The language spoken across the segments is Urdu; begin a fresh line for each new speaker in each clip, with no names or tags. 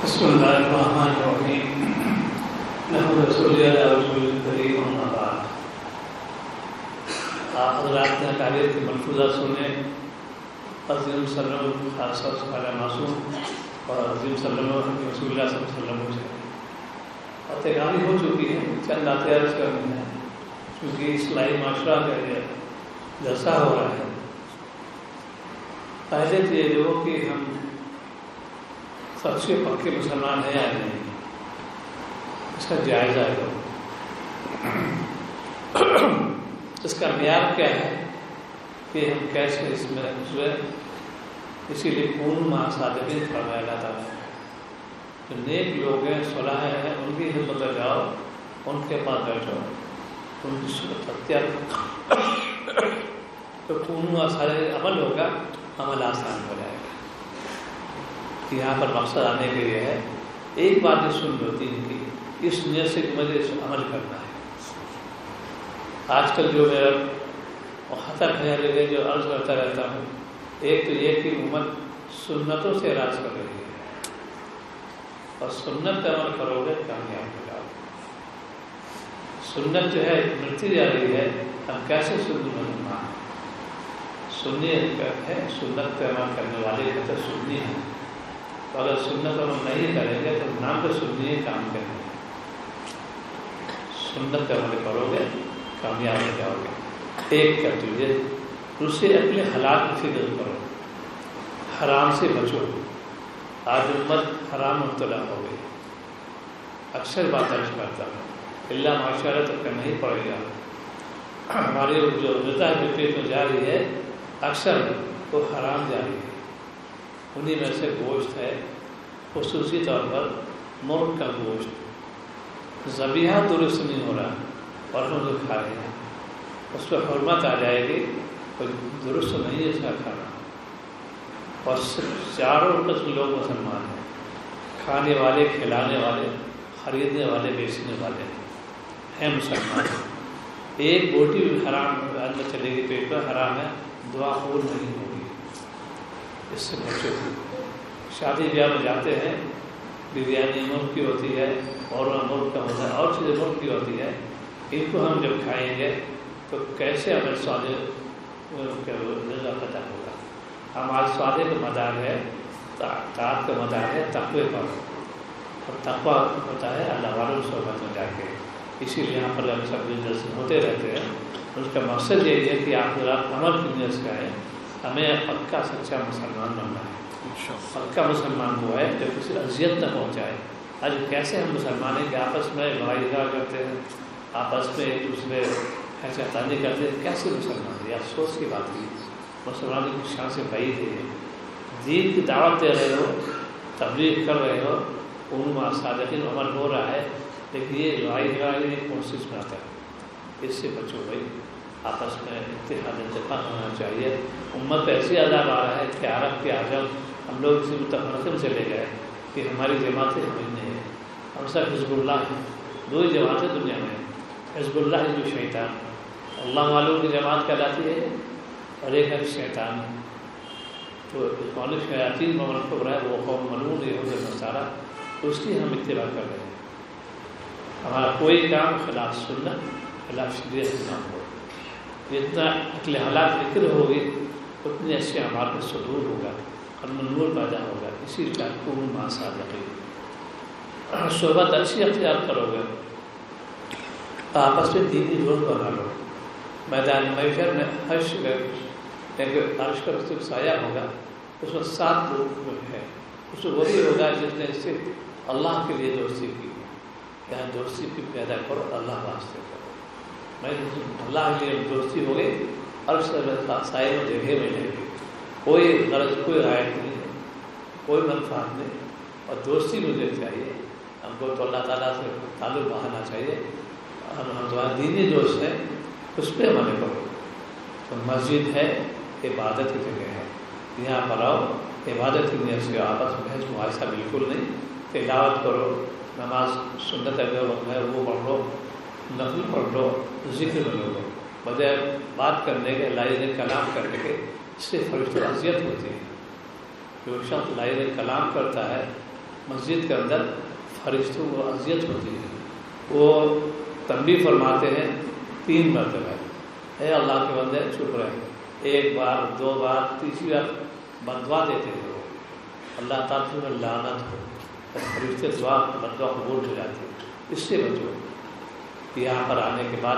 بسم اللہ الرحمن الرحیم نحمد صلی علی رسول الکریم اما بعد۔ آپ حضرات نے تعلیم کی ملفوظہ سنے، عظیم صلی اللہ علیہ معصوم اور عظیم صلی اللہ علیہ رسول اللہ صلی اللہ علیہ وسلم اور تیاری ہو چکی ہے، چند باتیں عرض کرنی ہیں کیونکہ اصلاحی معاشرہ کا یہ جلسہ ہو رہا ہے۔ پہلے تو یہ جو کہ ہم سچے پکے مسلمان ہیں یا نہیں، اس کا جائزہ لو، اس کا معیار کیا ہے کہ ہم کیسے اس میں گزرے۔ اسی لیے کون مع صادقین فرمایا جاتا ہے، جو نیک لوگ ہیں، صلاح ہیں، ان کی خدمت میں جاؤ، ان کے پاس بیٹھو، ان کی صورت اختیار تو کون مع صادقین عمل ہوگا، عمل آسان ہو جائے گا۔ یہاں پر مقصد آنے کے لیے ہے، ایک بات جو سن لو دین کی، اس نیت سے مجھے اس عمل کرنا ہے۔ آج کل جو میرا خطر ہے جو عرض کرتا رہتا ہوں، ایک تو یہ کہ امت سنتوں سے راز کر رہی ہے، اور سنت کا عمل کرو گے کامیاب ہو جاؤ گے۔ سنت جو ہے ملتی جا رہی ہے، ہم کیسے سنی مسلمان ہیں؟ سنی ہے سنت کا عمل کرنے والے کا تو سنی ہے، تو اگر سنت عمل نہیں کریں گے تو نام تو سنی ہی کام کریں گے۔ سنت کا عمل کرو گے کامیاب ہو جاؤ گے۔ ایک کر دیجیے، دوسرے اپنے حالات کی فکر کرو، حرام سے بچو۔ آج امت حرام مبتلا ہو گئی، اکثر بات عرض کرتا ہوں، اللہ معاشرہ تو کرنا ہی پڑے گا۔ ہماری جو غذا جو پیٹ میں جا رہی ہے اکثر وہ حرام جا رہی ہے، انہیں میں سے گوشت ہے، خصوصی طور پر مرغ کا گوشت، ذبیحہ درست نہیں ہو رہا اور ہم لوگ کھا رہے ہیں، اس پہ حرمت آ جائے گی، کوئی درست نہیں ہے اس کا کھانا۔ اور صرف چاروں قسم لوگ مسلمان ہیں، کھانے والے، کھلانے والے، خریدنے والے، بیچنے والے ہیں مسلمان۔ ایک بوٹی بھی حرام اندر چلے گی پیٹ پر، حرام ہے، دعا قبول نہیں ہوگی۔ اس سے بچو۔ شادی بیاہ میں جاتے ہیں، بریانی مرغ کی ہوتی ہے، اور مرغ کا ہوتا ہے، اور چیزیں مرغ کی ہوتی ہے، ان کو ہم جب کھائیں گے تو کیسے ہمیں سوادے کا پتہ ہوگا۔ ہمارے سوادے کا مدار ہے، طاعت کا مدار ہے تقوی پر، اور تقوی ہوتا ہے اللہ والوں صحبت میں جا کے۔ اسی لیے یہاں پر سب جلسے ہوتے رہتے ہیں، اس کا مقصد یہی ہے کہ آپ ذرا عمل کی نیت سے آئیں۔ ہمیں پکا سچا مسلمان بننا ہے۔ پکا مسلمان وہ ہے جو کسی اذیت نہ پہنچائے۔ آج کیسے ہم مسلمان ہیں کہ آپس میں لڑائی جھگڑا کرتے ہیں، آپس میں ایک دوسرے ایسے تعانی کرتے ہیں، کیسے مسلمان ہیں؟ افسوس کی بات ہے، مسلمانوں کی شان سے بعید ہے۔ دین کی دعوت دے رہے ہو، تبلیغ کر رہے ہو، ان مع صادقین عمل ہو رہا ہے، لیکن یہ لڑائی جھگڑا ایک کوشش میں آتا ہے۔ اس سے بچو بھائی، آپس میں اتحاد اتفاق ہونا چاہیے۔ امت ایسی عذاب آ رہا ہے کہ عرب کے اعظم ہم لوگ اسی متفرقے میں چلے گئے کہ ہماری جماعتیں ہمیں نہیں ہیں، ہم سب حزب اللہ ہیں۔ دو ہی جماعتیں دنیا میں ہیں، حزب اللہ حزب شیطان، اللہ والوں کی جماعت کہلاتی ہے، اور ایک ہے شیطان۔ تو مولف شیاطین مملک رہا ہے، وہ قوم ملعون یہود و نصارہ، اس کی ہم اتباع کر رہے ہیں۔ ہمارا کوئی کام خلاف سنت، خلاف شریعت نہ ہو۔ جتنا عقل حالات ذکر ہوگی اتنے اچھے ہمارے میں صدور ہوگا اور نور پیدا ہوگا۔ اسی لیے کون مع صادقین، صحبت اچھی اختیار کرو گے، آپس میں دینی جوڑ بنا لو۔ میدان محشر میں عرش کا سایہ ہوگا، اس میں 7 لوگ ہیں، اس میں وہی ہوگا جس نے صرف اللہ کے لیے دوستی کی۔ یہاں دوستی کی پیدا کرو، اللہ واسطے کرو۔ میں اللہ کے لیے دوستی ہو گئی، عرش سائے میں جگہ میں لے گئی، کوئی غرض، کوئی رائٹ نہیں ہے، کوئی منفعت نہیں، اور دوستی مجھے چاہیے۔ ہم کو تو اللہ تعالیٰ سے تعلق بڑھانا چاہیے، ہم تمہارا دینی دوست ہے، اس پہ عمل کرو۔ تو مسجد ہے، عبادت کی جگہ ہے، یہاں پر آؤ، عبادت کی نیت سے آپس میں بحث مباحثہ بالکل نہیں، تلاوت کرو، نماز سنت اگر ہے وہ پڑھ لو، نفل پڑھ لو، ذکر میں لو، بجائے بات کرنے کے، لائن کلام کرنے کے، اس سے فرشتوں اذیت ہوتی ہے۔ جو شخص لائن کلام کرتا ہے مسجد کے اندر فرشتوں کو اذیت ہوتی ہے، وہ تنبیہ فرماتے ہیں 3 مرتبہ، اے اللہ کے بندے چپ رہے، 1 بار 2 بار 3 بار بدعا دیتے ہیں، اللہ تعالیٰ میں لعنت ہو، فرشتے دعا بدعا قبول ہو جاتی ہے، اس سے بچو۔ یہاں پر آنے کے بعد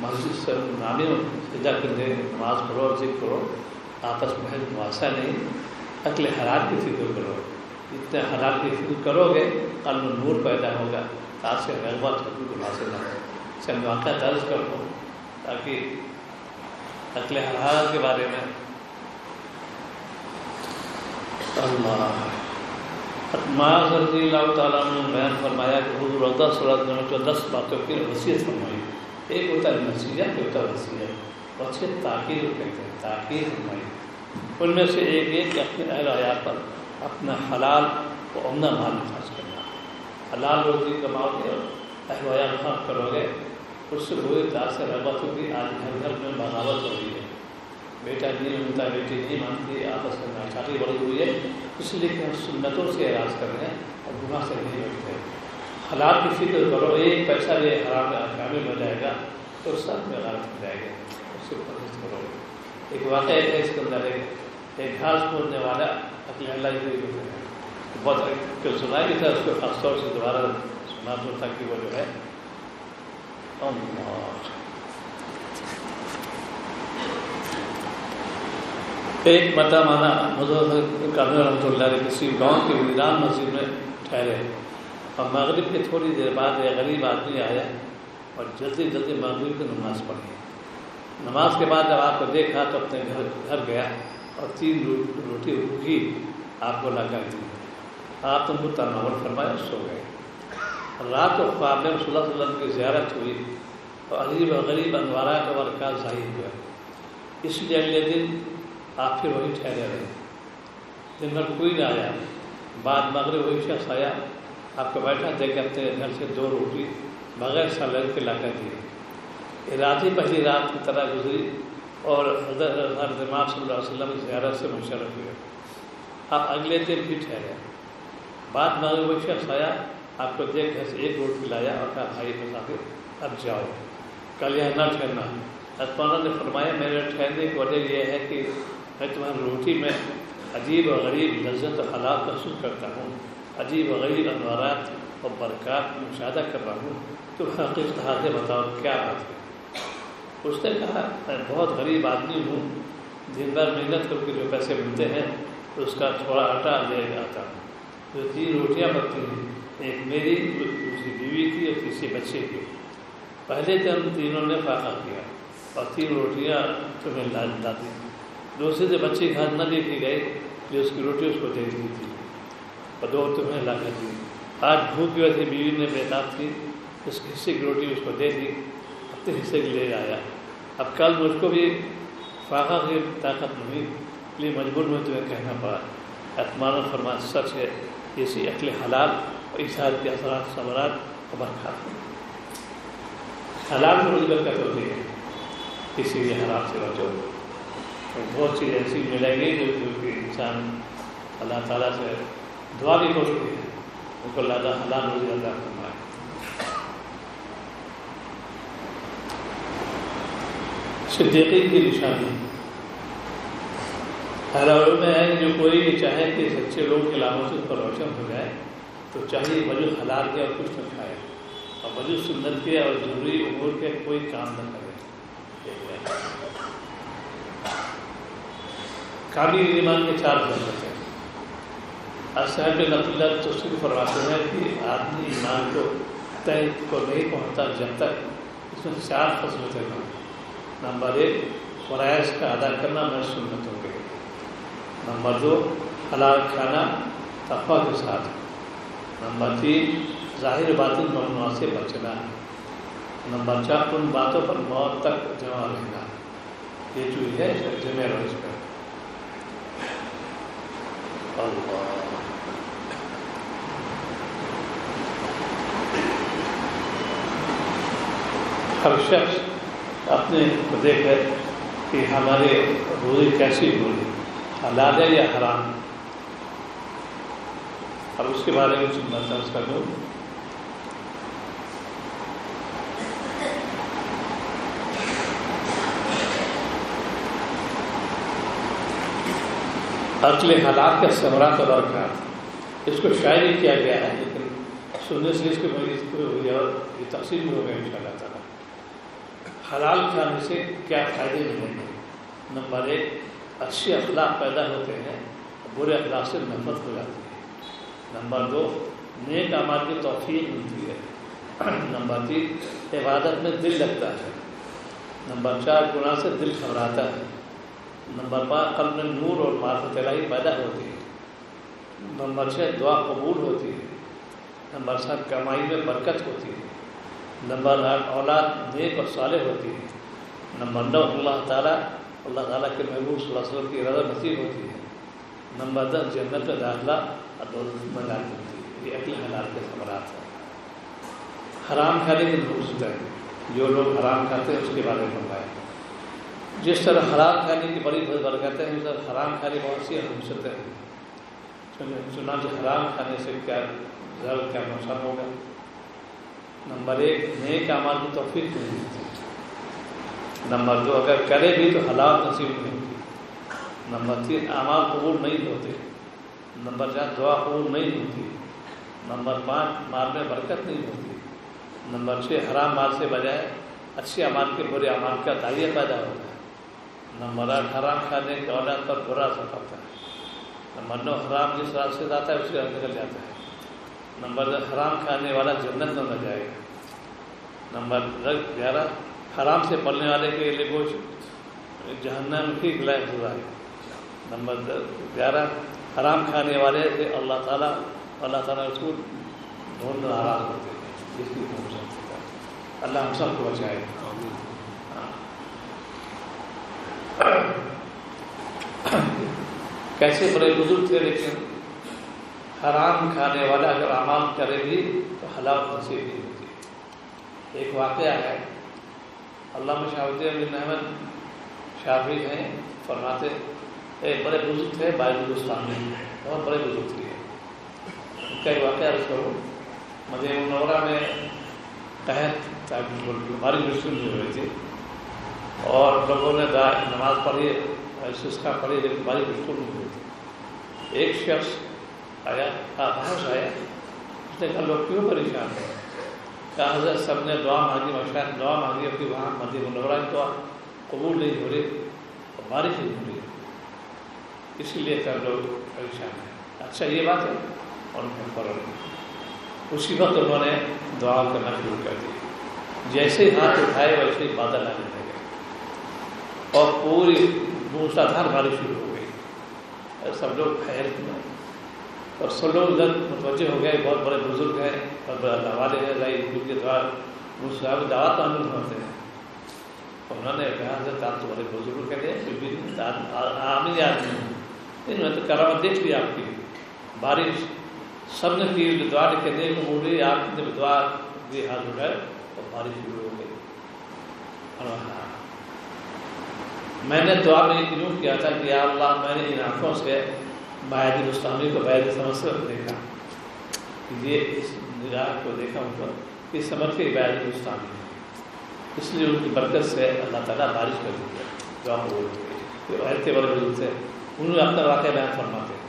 مسجد سے نامی سجدہ کرنے، نماز پڑھو، ذکر کرو، آپس میں مواصلہ نہیں، عقل حلال کی فکر کرو، اتنے حلال کی فکر کرو گے قلب میں نور پیدا ہوگا، تاثر رغبت ہوگی کو حاصل نہ ہو۔ اس میں واقعہ درج کر دو تاکہ عقل حلال کے بارے میں اللہ معاذ رضی اللہ تعالیٰ نے بیان فرمایا کہ حضور اللہ صلی اللہ علیہ وسلم 10 باتوں کی وصیت فرمائی، ایک ہوتا ہے نصیحت، ایک ہوتا ہے وصیت، وصیت تاکید کہتے ہیں، تاکید فرمائی۔ ان میں سے ایک ہے کہ اپنے اہل عیال پر اپنا حلال و عمدہ مال خرچ کرنا، حلال روزی کماؤ گے، اہل عیال خرچ کرو گے، اس سے بری تاثر رغبت ہوگی۔ آج ہر گھر میں بغاوت ہو رہی ہے، بیٹا نہیں مانتا، بیٹی نہیں مانتی، آپس میں ناچاٹی بڑی ہوئی ہے، اس لیے کہ ہم سنتوں سے اعراض کر رہے ہیں اور گناہ سے نہیں بچتے۔ حلال کی فکر کرو، 1 پیسہ بھی حرام کامل ہو جائے گا تو سب میں غلط ہو جائے گا، اس سے پرہیز کرو۔ ایک واقعہ ہے اس کے اندر ایک گھاس کھودنے والا اپنے اللہ کی بہت سنائی بھی تھا، اس کو خاص طور سے دوبارہ سنا تھا کہ وہ جو ہے ایک مولانا کامل رحمۃ اللہ علیہ کسی گاؤں کے ویران مسجد میں ٹھہرے اور مغرب کے تھوڑی دیر بعد ایک غریب آدمی آیا اور جلدی جلدی مغرب کی نماز پڑھی۔ نماز کے بعد جب آپ کو دیکھا تو اپنے گھر گیا اور 3 روٹی بھوکی آپ کو لا کر دی، آپ نے تناول فرمایا، سو گئے۔ رات کو خواب میں صلی اللہ علیہ وسلم کی زیارت ہوئی اور عجیب و غریب انوارات و برکات ظاہر ہوا، اس لیے اگلے دن آپ پھر وہی ٹھہرے رہے۔ دن بھر کوئی نہ آیا، بعد مغرب وہی شخص آیا، آپ کو بیٹھا دیکھ کے اپنے گھر سے 2 روٹی بغیر سالن کے لا کر دی۔ رات ہی پہلی رات کی طرح گزری اور حضرت امام صلی اللہ علیہ وسلم کی زیارت سے مشرف ہوئے۔ آپ اگلے دن بھی ٹھہرے، بعد مغرب وہی شخص آیا، آپ کو دیکھ گھر سے 1 روٹی لایا اور کہا بھائی مسافر اب جاؤ، کل یہاں نہ ٹھہرنا۔ مولانا نے فرمایا میرے ٹھہرنے کی وجہ یہ ہے کہ میں تمہاری روٹی میں عجیب و غریب لذت و حالات محسوس کرتا ہوں، عجیب و غریب انوارات اور برکات مشاہدہ کر رہا ہوں، تم حقیقت حاضر بتاؤ کیا بات ہے۔ اس نے کہا میں بہت غریب آدمی ہوں، دن بھر محنت کر کے جو پیسے ملتے ہیں اس کا تھوڑا آٹا لے آتا ہوں، جو 3 روٹیاں بنتی ہیں، ایک میری، دوسری بیوی کی اور تیسری بچے کی۔ پہلے دن تینوں نے فاقہ کیا اور 3 روٹیاں تمہیں لا دی، دوسرے سے بچے کی ہاتھ نہ لے کے گئے جو اس کی روٹی اس کو دے دی تھی اور 2 تمہیں لا کر دی۔ آج بھوک کی وجہ سے بیوی نے بےتاب تھی، اس کے حصے کی روٹی اس کو دے دی، اپنے حصے کی لے آیا۔ اب کل مجھ کو بھی فاقہ کی طاقت نہیں، اس لیے مجبور میں تمہیں کہنا پڑا۔ اطمینان فرمان سچ ہے، اسی عقل حلال اور اشار کے اثرات ثمرات اور برکات حلال میں روزی برکت ہوتی ہے، اسی لیے حرام سے بچو۔ بہت چیز ایسی ملیں گی جو کہ انسان اللہ تعالیٰ سے دعا بھی ہو سکتی ہے، ان کو اللہ حلال روزی عطا فرمائے۔ صدیقی کی نشانی اہل علم میں ہے جو کوئی بھی چاہے کہ سچے لوگ کے لاموں سے اس پر روشن ہو جائے تو چاہیے وجہ حلال کے اور کچھ نہ کھائے اور وجہ سنت کے اور ضروری امور کے کوئی کام نہ کرے۔ کامل ایمان کے 4 درجے ہیں۔ صاحب نقلت تو صرف فرماتے ہیں کہ آدمی ایمان کو طے کو نہیں پہنچتا جب تک اس میں 4 خصلتیں نہ ہوں۔ نمبر 1 فرائض کا ادا کرنا میں سنتوں کے، نمبر 2 حلال کھانا تقویٰ کے ساتھ، نمبر 3 ظاہر باطن ممنوعات سے بچنا، نمبر 4 ان باتوں پر موت تک جمع رہنا۔ یہ جو ہے جمع روز کا اللہ ہر شخص اپنے کو دیکھے کہ ہمارے روزی کیسی ہوئی، حلال ہے یا حرام۔ اب اس کے بارے میں کچھ بات کر دوں. عقل حالات کا ثمرات اور ارکان، اس کو شاعری کیا گیا ہے، لیکن سننے سے اس کے یہ تقسیم ہو گئے انشاءاللہ تعالیٰ. حلال کھانے سے کیا فائدے ملیں گے؟ نمبر 1، اچھے اخلاق پیدا ہوتے ہیں، برے اخلاق سے نفرت ہو جاتی ہے. نمبر 2، نیک اعمال کی توفیق ملتی ہے. نمبر 3، عبادت میں دل لگتا ہے. نمبر 4، گناہ سے دل گھبراتا ہے. نمبر 5، قلب میں نور اور معرفت الہی پیدا ہوتی ہے. نمبر 6، دعا قبول ہوتی ہے. نمبر 7، کمائی میں برکت ہوتی ہے. نمبر 8، اولاد نیک اور صالح ہوتی ہے. نمبر 9، اللہ تعالیٰ کے محبوب صلی اللہ علیہ وسلم کی رضا نصیب ہوتی ہے. نمبر 10، جنت میں داخلہ اور دولت میں داخل ہوتی ہے. یہ عقل حلال کے ثمرات ہیں. حرام کھانے کی نحوست ہے، جو لوگ حرام کھاتے ہیں اس کے بارے میں بتائیں. جس طرح حلال کھانے کی بڑی برکت ہے، اس طرح حرام کھانے بہت سی نحوستیں ہیں. چنانچہ حرام کھانے سے کیا ضرر کیا نقصان ہوگا؟ نمبر 1، نیک اعمال کی توفیق نہیں ملتی. نمبر 2، اگر کرے بھی تو حلال نصیب نہیں ہوتی. نمبر 3، اعمال قبول نہیں ہوتے. نمبر 4، دعا قبول نہیں ہوتی. نمبر 5، مال میں برکت نہیں ہوتی. نمبر 6، حرام مال سے بجائے اچھے اعمال کے برے اعمال کا دائرہ پیدا ہوتا ہے. نمبر 8، حرام کھانے کے اولاد پر برا اثر پڑتا ہے. نمبر 9، حرام جس راستے سے جاتا ہے اس سے نکل جاتا ہے. نمبر 10، حرام کھانے والا جنت میں نہ جائے گا. نمبر 11، حرام سے پلنے والے کے لیے گوشت جہنم کی گلائے ہوا ہے. نمبر 11، حرام کھانے والے سے اللہ تعالیٰ رسول بہت ناراض ہوتے ہیں. جس کی اللہ ہم سب کو بچائے. کیسے بڑے بزرگ تھے، لیکن حرام کھانے والا اگر اعمال کرے بھی تو حلال نصیب نہیں ہوتی. ایک واقعہ ہے، علامہ شاہ الدین احمد شافعی ہیں، فرماتے ایک بڑے بزرگ تھے بائی ہندوستان میں، بہت بڑے بزرگ تھے. ان کا ایک واقعہ عرض کروں. مدینہ منورہ میں قحط بارش مشکل ہو رہی تھی اور لوگوں نے نماز پڑھی، سسکا پڑھی، لیکن بارش مشکل نہیں ہوئی تھی. ایک شخص آیا، باہر آیا، اس نے کہا لوگ کیوں پریشان ہیں؟ کہا حضرت سب نے دعا مانگی، مشاہد دعا مانگی کہ وہاں مدینہ منورہ کی دعا قبول نہیں ہو رہی اور بارش نہیں ہو رہی، اسی لیے کر لوگ پریشان ہیں. اچھا یہ بات ہے. اور اسی وقت انہوں نے دعا کرنا شروع کر دی. جیسے ہاتھ اٹھائے ویسے ہی بادل آنے لگے اور پوری موسلادھار بارش شروع ہو گئی. سب لوگ حیرت میں اور سب لوگ ادھر متوجہ ہو گئے. بہت بڑے بزرگ ہیں اور بڑے اللہ والے ہیں، ان کے دعا صاحب دعوت تعمیر ہوتے ہیں. انہوں نے کہا حضرت آپ تو بڑے بزرگ کہتے ہیں، پھر بھی عام ہی آدمی ہیں، انہوں نے تو کرامت دیکھ لی آپ کی. بارش سب نے کی دعا کہتے ہیں وہ بھی آپ نے دعا دی، ہاتھ اٹھائے اور بارش شروع ہو گئی. میں نے دعا میں یوں کیا تھا کہ یا اللہ میں نے ان آنکھوں سے باعث مستعمل کو باعث سمجھ سے دیکھا، یہ اس نگاہ کو دیکھا ان کو کہ سمجھ کے باعث مستعمل ہے، اس لیے ان کی برکت سے اللہ تعالیٰ بارش کر دی ہے. دعا قبول ایسے بڑے بزرگ سے انہوں نے اپنا واقعہ بیان فرماتے ہیں.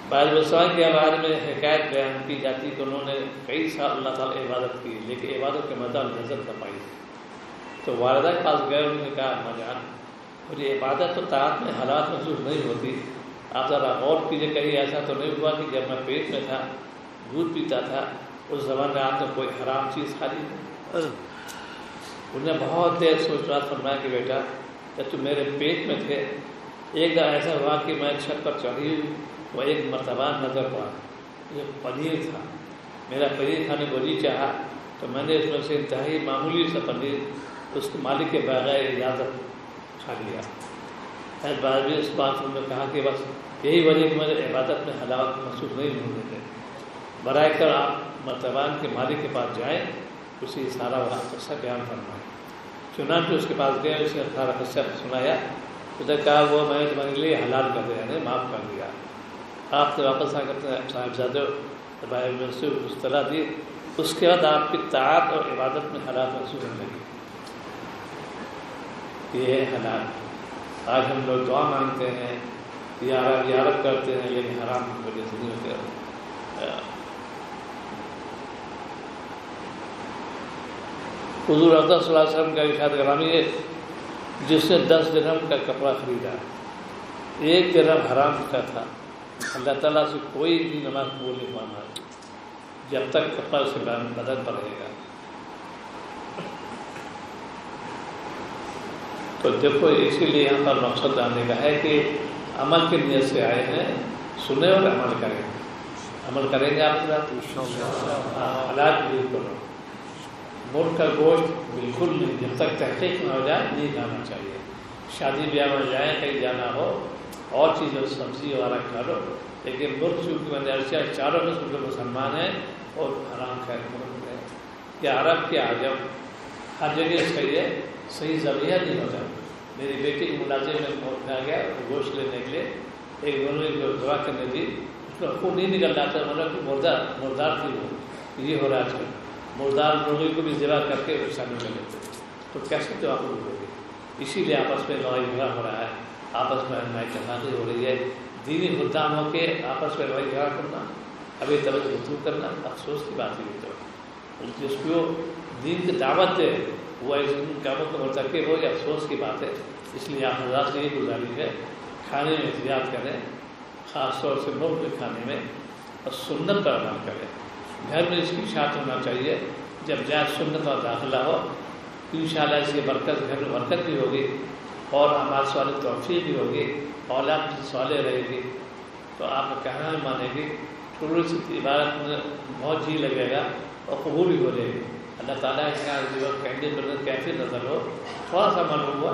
بعض مسائل کے بارے میں حکایت بیان کی جاتی کہ انہوں نے کئی سال اللہ تعالیٰ عبادت کی، لیکن عبادت کے مزہ لذت نہ پائی. تو والدہ کے پاس گئے، انہوں نے کہا اما جان مجھے عبادت تو طاعت میں حالات محسوس نہیں ہوتی، آپ ذرا غور کیجیے کہیں ایسا تو نہیں ہوا کہ جب میں پیٹ میں تھا دودھ پیتا تھا اس زمان میں آپ نے کوئی حرام چیز کھا لی؟ انہوں نے بہت دیر سوچ رہا فرمایا کہ بیٹا جب تم میرے پیٹ میں تھے ایک دن ایسا ہوا کہ میں چھت پر چڑھی ہوئی، وہ ایک مرتبہ نظر پڑا، یہ پنیر تھا، میرا پنیر کھانے کو جی چاہا تو میں نے اس میں سے انتہائی معمولی سا پنیر اس کے مالک کے بغیر اجازت کھا لیا. بعد میں اس بات نے کہا کہ بس یہی وجہ کہ مجھے عبادت میں حلاوت محسوس نہیں ہونے دیتے. برائے کر آپ مرتبان کے مالک کے پاس جائیں، اسی سارا قصہ بیان فرمائیں. چنانچہ اس کے پاس گئے، اس نے سارا قصہ سنایا. اس نے کہا وہ میں نے تمہارے لیے حلال کر دیا، یعنی معاف کر دیا. آپ نے واپس آ کر صاحبزادے بھائی میں سے اصطلاح دی، اس کے بعد آپ کی طاعت اور عبادت میں حالات محسوس ہونے لگے. یہ ہے حالات. آج ہم لوگ دعا مانگتے ہیں، یا رب کرتے ہیں، لیکن حرام کی وجہ سے نہیں ہوتے. حضور اقدس صلی اللہ علیہ وسلم کا ارشاد گرامی ہے، جس نے 10 درہم کا کپڑا خریدا، 1 درہم حرام کا تھا، اللہ تعالیٰ سے کوئی بھی نماز قبول نہیں مانا جب تک کپڑا اسے بدن پر رہے گا. تو دیکھو، اسی لیے یہاں پر مقصد آنے کا ہے کہ عمل کی نیت سے آئے ہیں، سنیں اور عمل کریں. عمل کریں گے آپ حالات دور کرو. مرغ کا گوشت بالکل نہیں، جب تک تحقیق نہ ہو جائے نہیں کھانا چاہیے. شادی بیاہ میں جائیں، کہیں جانا ہو، اور چیزیں سبزی وغیرہ کھا لو، لیکن مرغ چونکہ مدرسہ چاروں میں سے مسلمان ہیں اور حرام خیر مرغ ہے. کہ عرب کے عجم ہر جگہ صحیح ہے، صحیح ذبیحہ نہیں ہوتا. میری بیٹی کی ملازم میں آ گیا گوشت لینے کے لیے، ایک مرغی کو دعا کرنے دی، اس کا خون نہیں نکل رہا تھا، کہ مردار تھی وہ. یہ ہو رہا ہے مردار مرغی کو بھی ذبح کر کے شامل کر لیتے، تو کیسے دعا قبول ہوگی؟ اسی لیے آپس میں لڑائی جھگڑا ہو رہا ہے، آپس میں رہنمائی تنازع ہو رہی ہے. دینی خدام ہو کے آپس میں لڑائی جھگڑا کرنا، ابھی طرح گفتگو کرنا افسوس کی بات ہے. تو جس کو دین کی دعوت دے وہ ایسے کاموں کو مرتکب ہو، یہ افسوس کی بات ہے. اس لیے آپ حضرات سے یہ گزارش ہے، کھانے میں احتیاط کریں، خاص طور سے مرغ کے کھانے میں، اور سنت پر عمل کریں. گھر میں اس کی اشاعت ہونا چاہیے. جب جائز سنت اور داخلہ ہو تو انشاءاللہ اس کی برکت، گھر میں برکت بھی ہوگی، اور ہمارے سوال توفیق بھی ہوگی، اولاد کی سوالیں رہے گی، تو آپ کہنا بھی مانے گی. تھوڑی سی عبادت میں بہت جی لگے گا اور قبول بھی ہو جائے گی. اللہ تعالیٰ کینڈل پر کیفی نظر ہو، تھوڑا سا معلوم ہوا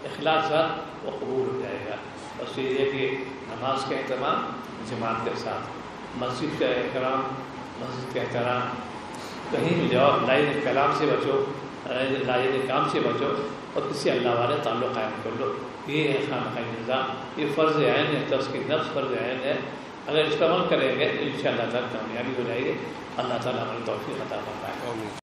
اخلاص وہ قبول ہو جائے گا. اور یہ کہ نماز کا اہتمام جماعت کے ساتھ، مسجد کا احترام، مسجد کا احترام. کہیں بھی جاؤ لائن کلام سے بچو، لائن کام سے بچو، اور کسی اللہ والے تعلق قائم کر لو. یہ ہے خانقاہ نظام، یہ فرض عین ہے، تزکیہ نفس فرض عین ہے. اگر اس پر عمل کریں گے تو انشاءاللہ تعالیٰ کامیابی ہو جائے گی. اللہ تعالیٰ ہمیں توفیق عطا فرمائے.